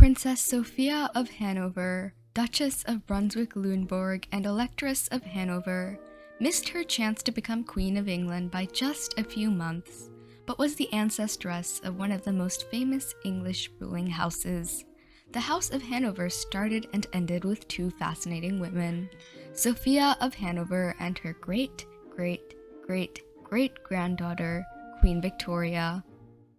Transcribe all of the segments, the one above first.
Princess Sophia of Hanover, Duchess of Brunswick-Luneburg and Electress of Hanover, missed her chance to become Queen of England by just a few months, but was the ancestress of one of the most famous English ruling houses. The House of Hanover started and ended with two fascinating women, Sophia of Hanover and her great-great-great-great-granddaughter, Queen Victoria.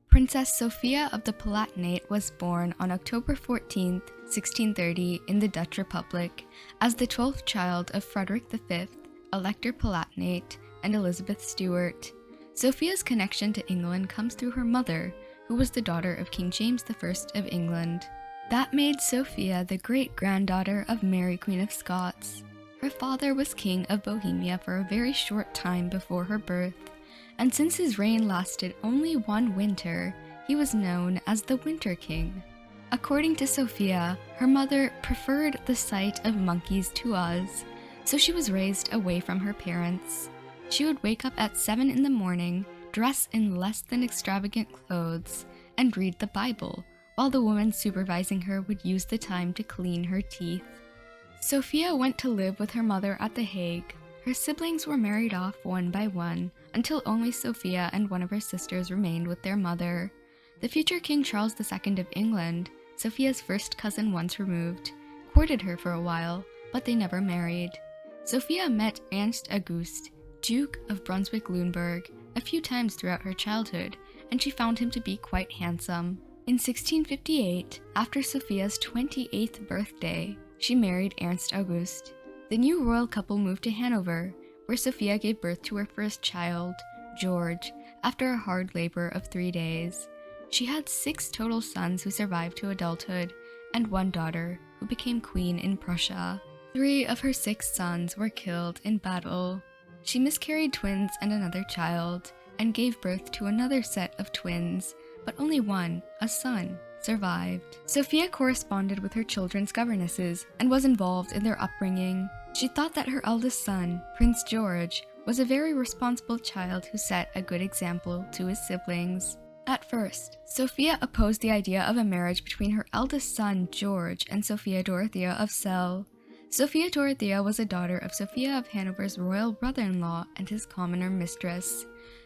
Princess Sophia of the Palatinate was born on October 14, 1630 in the Dutch Republic as the 12th child of Frederick V, Elector Palatinate, and Elizabeth Stuart. Sophia's connection to England comes through her mother, who was the daughter of King James I of England. That made Sophia the great-granddaughter of Mary, Queen of Scots. Her father was King of Bohemia for a very short time before her birth, and since his reign lasted only one winter, he was known as the Winter King. According to Sophia, her mother preferred the sight of monkeys to Oz, so she was raised away from her parents. She would wake up at 7 in the morning, dress in less than extravagant clothes, and read the Bible, while the woman supervising her would use the time to clean her teeth. Sophia went to live with her mother at The Hague. Her siblings were married off one by one, until only Sophia and one of her sisters remained with their mother. The future King Charles II of England, Sophia's first cousin once removed, courted her for a while, but they never married. Sophia met Ernst August, Duke of Brunswick-Luneburg, a few times throughout her childhood, and she found him to be quite handsome. In 1658, after Sophia's 28th birthday, she married Ernst August. The new royal couple moved to Hanover, where Sophia gave birth to her first child, George, after a hard labor of 3 days. She had 6 total sons who survived to adulthood, and one daughter, who became queen in Prussia. 3 of her 6 sons were killed in battle. She miscarried twins and another child, and gave birth to another set of twins, but only one, a son, survived. Sophia corresponded with her children's governesses and was involved in their upbringing. She thought that her eldest son, Prince George, was a very responsible child who set a good example to his siblings. At first, Sophia opposed the idea of a marriage between her eldest son, George, and Sophia Dorothea of Celle. Sophia Dorothea was a daughter of Sophia of Hanover's royal brother-in-law and his commoner mistress.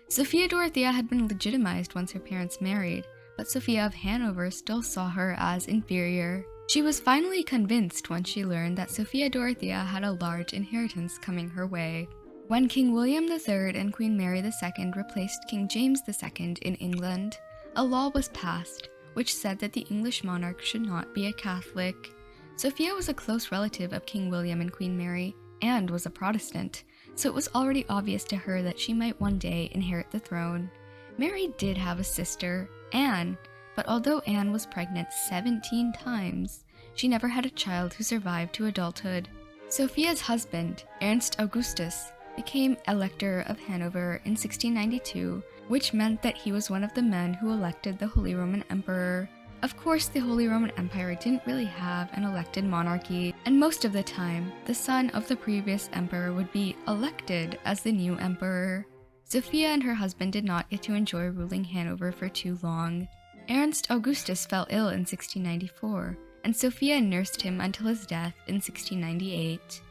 Sophia Dorothea had been legitimized once her parents married, but Sophia of Hanover still saw her as inferior. She was finally convinced once she learned that Sophia Dorothea had a large inheritance coming her way. When King William III and Queen Mary II replaced King James II in England, a law was passed which said that the English monarch should not be a Catholic. Sophia was a close relative of King William and Queen Mary, and was a Protestant, so it was already obvious to her that she might one day inherit the throne. Mary did have a sister, Anne, but although Anne was pregnant 17 times, she never had a child who survived to adulthood. Sophia's husband, Ernst Augustus, became Elector of Hanover in 1692, which meant that he was one of the men who elected the Holy Roman Emperor. Of course, the Holy Roman Empire didn't really have an elected monarchy, and most of the time, the son of the previous emperor would be elected as the new emperor. Sophia and her husband did not get to enjoy ruling Hanover for too long. Ernst Augustus fell ill in 1694, and Sophia nursed him until his death in 1698.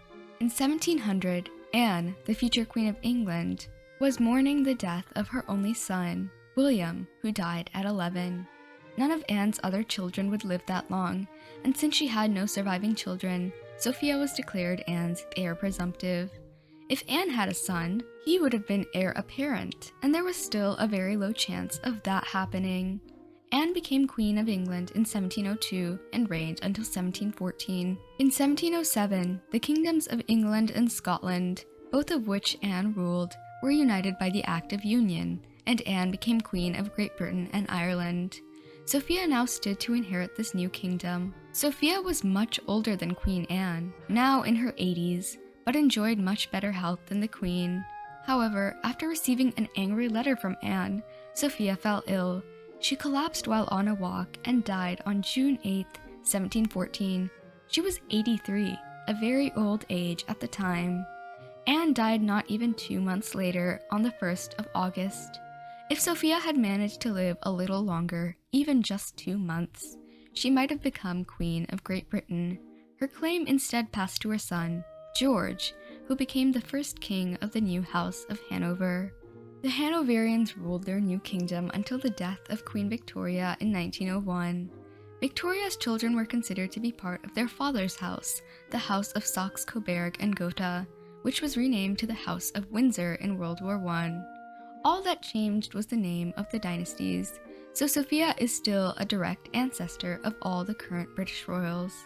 In 1700, Anne, the future Queen of England, was mourning the death of her only son, William, who died at 11. None of Anne's other children would live that long, and since she had no surviving children, Sophia was declared Anne's heir presumptive. If Anne had a son, he would have been heir apparent, and there was still a very low chance of that happening. Anne became Queen of England in 1702 and reigned until 1714. In 1707, the kingdoms of England and Scotland, both of which Anne ruled, were united by the Act of Union, and Anne became Queen of Great Britain and Ireland. Sophia now stood to inherit this new kingdom. Sophia was much older than Queen Anne, now in her 80s, but enjoyed much better health than the Queen. However, after receiving an angry letter from Anne, Sophia fell ill. She collapsed while on a walk and died on June 8, 1714. She was 83, a very old age at the time. Anne died not even 2 months later, on the 1st of August. If Sophia had managed to live a little longer, even just 2 months, she might have become Queen of Great Britain. Her claim instead passed to her son, George, who became the first king of the new House of Hanover. The Hanoverians ruled their new kingdom until the death of Queen Victoria in 1901. Victoria's children were considered to be part of their father's house, the House of Saxe-Coburg and Gotha, which was renamed to the House of Windsor in World War I. All that changed was the name of the dynasties, so Sophia is still a direct ancestor of all the current British royals.